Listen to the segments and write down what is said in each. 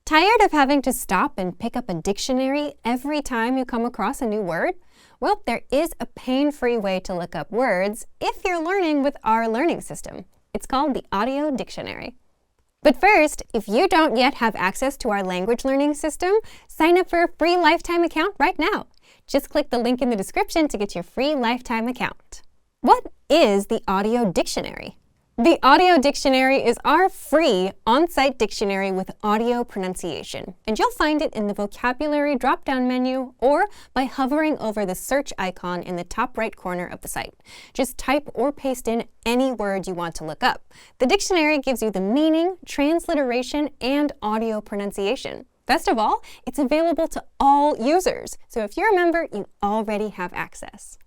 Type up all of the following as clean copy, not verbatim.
Tired of having to stop and pick up a dictionary every time you come across a new word? Well, there is a pain-free way to look up words if you're learning with our learning system. It's called the Audio Dictionary. But first, if you don't yet have access to our language learning system, sign up for a free lifetime account right now. Just click the link in the description to get your free lifetime account. What is the Audio Dictionary? The Audio Dictionary is our free on-site dictionary with audio pronunciation, and you'll find it in the vocabulary drop-down menu or by hovering over the search icon in the top right corner of the site. Just type or paste in any word you want to look up. The dictionary gives you the meaning, transliteration, and audio pronunciation. Best of all, it's available to all users, so if you're a member, you already have access.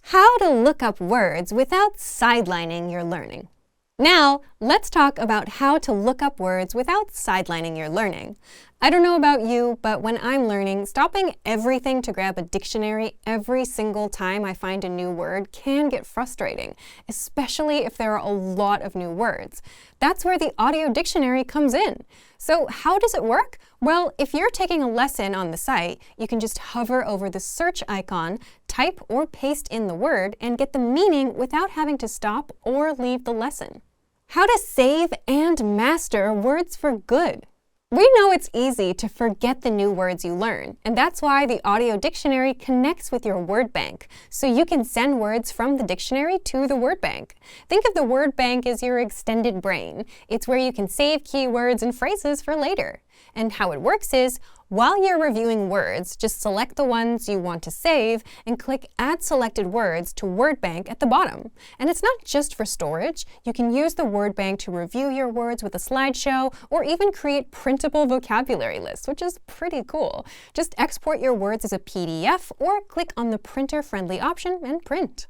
How to look up words without sidelining your learning. Now, let's talk about how to look up words without sidelining your learning. I don't know about you, but when I'm learning, stopping everything to grab a dictionary every single time I find a new word can get frustrating, especially if there are a lot of new words. That's where the Audio Dictionary comes in. So how does it work? Well, if you're taking a lesson on the site, you can just hover over the search icon, type or paste in the word, and get the meaning without having to stop or leave the lesson. How to save and master words for good. We know it's easy to forget the new words you learn, and that's why the Audio Dictionary connects with your word bank, so you can send words from the dictionary to the word bank. Think of the word bank as your extended brain. It's where you can save keywords and phrases for later. And how it works is, while you're reviewing words, just select the ones you want to save and click Add Selected Words to Word Bank at the bottom. And it's not just for storage. You can use the Word Bank to review your words with a slideshow or even create printable vocabulary lists, which is pretty cool. Just export your words as a PDF or click on the printer-friendly option and print.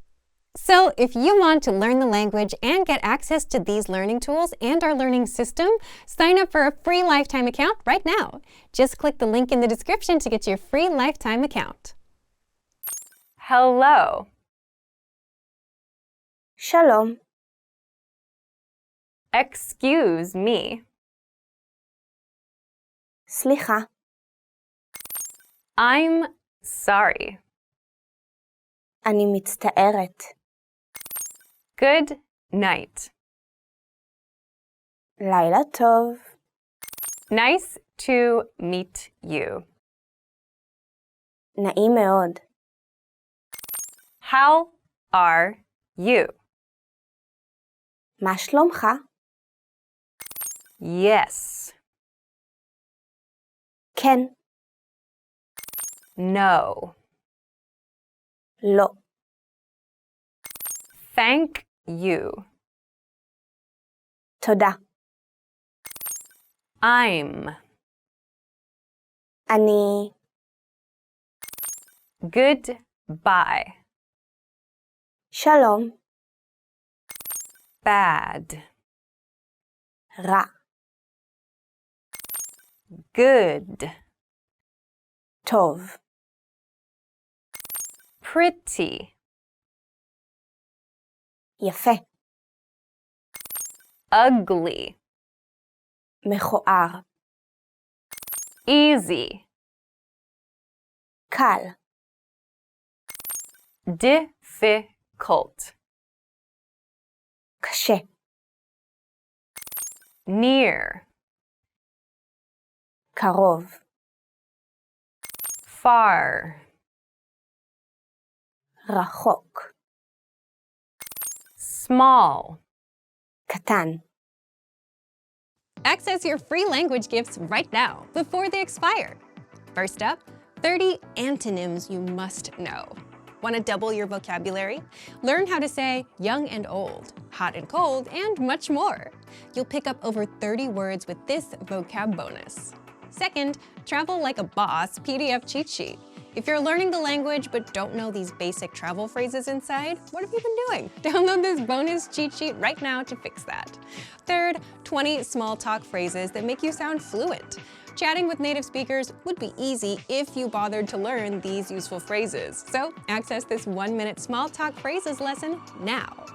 So if you want to learn the language and get access to these learning tools and our learning system, sign up for a free lifetime account right now. Just click the link in the description to get your free lifetime account. Hello. Shalom. Excuse me. סליחה. I'm sorry. אני מצטערת. Good night. לילה טוב. Nice to meet you. נעים מאוד. How are you? מה שלומך? Yes. כן. No. לא. Thank you. תודה. I'm. אני. Goodbye. שלום. Bad. רע. Good. טוב. Pretty. יפה. Ugly. מכוער. Easy. קל. Difficult. קשה. Near. קרוב. Far. רחוק. Small. קטן. Access your free language gifts right now, before they expire. First up, 30 antonyms you must know. Want to double your vocabulary? Learn how to say young and old, hot and cold, and much more. You'll pick up over 30 words with this vocab bonus. Second, Travel Like a Boss PDF cheat sheet. If you're learning the language but don't know these basic travel phrases inside, what have you been doing? Download this bonus cheat sheet right now to fix that. Third, 20 small talk phrases that make you sound fluent. Chatting with native speakers would be easy if you bothered to learn these useful phrases. So access this 1-minute small talk phrases lesson now.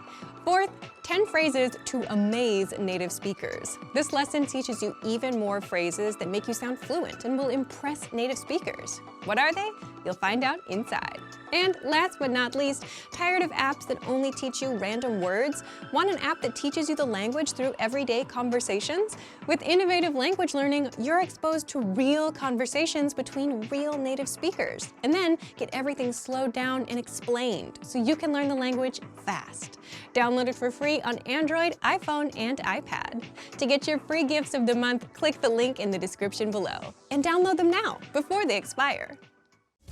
Fourth, 10 phrases to amaze native speakers. This lesson teaches you even more phrases that make you sound fluent and will impress native speakers. What are they? You'll find out inside. And last but not least, tired of apps that only teach you random words? Want an app that teaches you the language through everyday conversations? With innovative language learning, you're exposed to real conversations between real native speakers, and then get everything slowed down and explained so you can learn the language fast. Download it for free on Android, iPhone, and iPad. To get your free gifts of the month, click the link in the description below. And download them now, before they expire.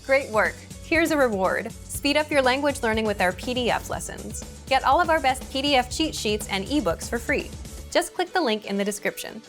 Great work! Here's a reward. Speed up your language learning with our PDF lessons. Get all of our best PDF cheat sheets and ebooks for free. Just click the link in the description.